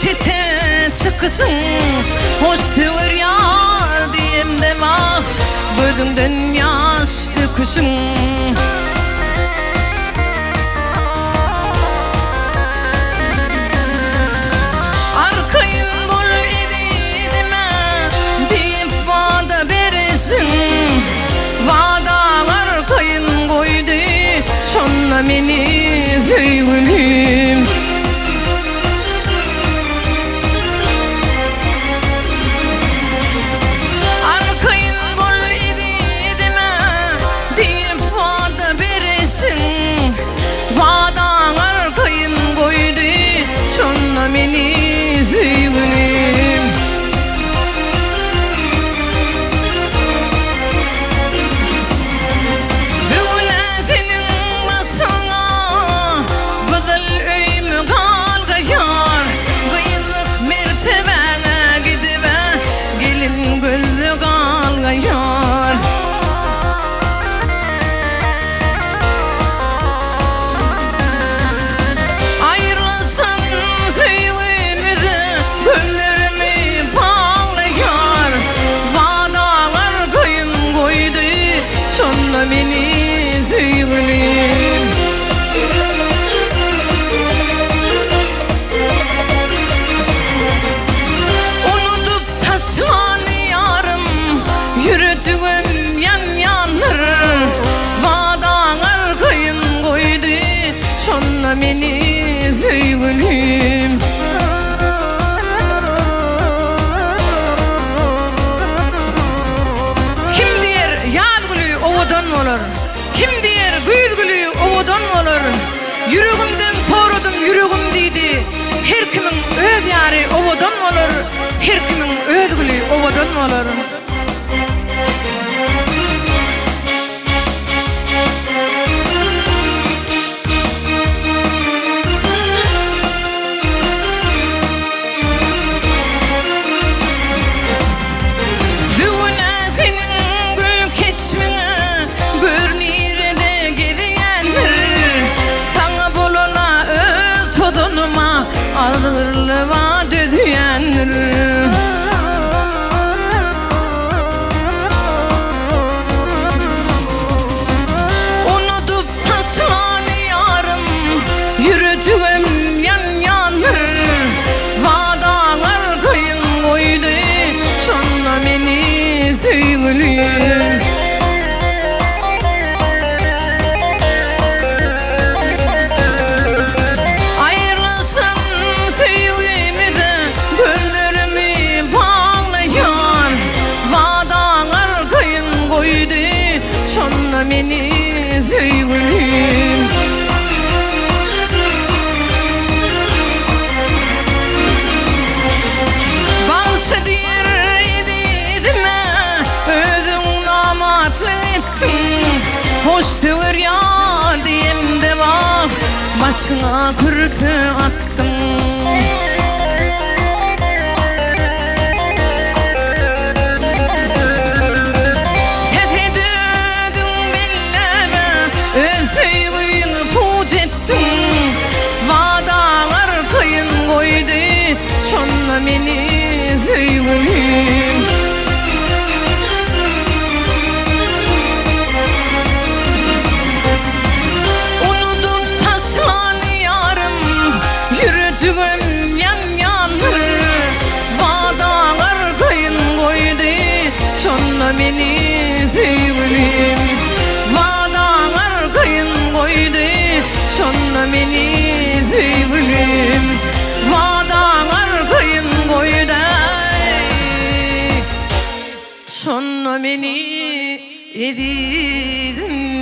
çite çıkısın, hoş sever yar diyem deme, gözünden yaş döküsün. Arkayın bol idi deme deyip vada veresin, vada arkayın koydu sonra beni sevgilim. Vadan arkayın koydu sonra beni sevgilim. Böyle senin başına güzel öymü kalkışar, kıyılık mertebene gidiver gelin gözü kalkışar. Sonra beni sevgilim. Unutup taşlanı yarım, yürütüğüm yan yanır, vadan arkayın koydu sonra beni sevgilim. Ovadan olur, kim diyer güzgülü ovadan olur. Yüreğimden sordum yüreğim dedi, her kimin öz yarı ovadan olur, her kimin özgülü ovadan olur. Alırlıva düdüyenir. Unutup taşlanı yarım, yürütüğüm yan yanır, vadan arkayın koydu sonra beni sevgilim. Sonra beni sevgilim. Balsa diyer ididime, ödün namatlı ettin, hoş sever ya diyem de bak, başına kürtü attın. Vadan arkayın koydu sonra beni sevgilim. Unutup taşlanı yarım, yürütüğüm yan yanır, vadan arkayın koydu sonra beni sevgilim. Vadan arkayın koydu sonra beni sevgilim. Vadan arkayın koydu sonra beni edildin.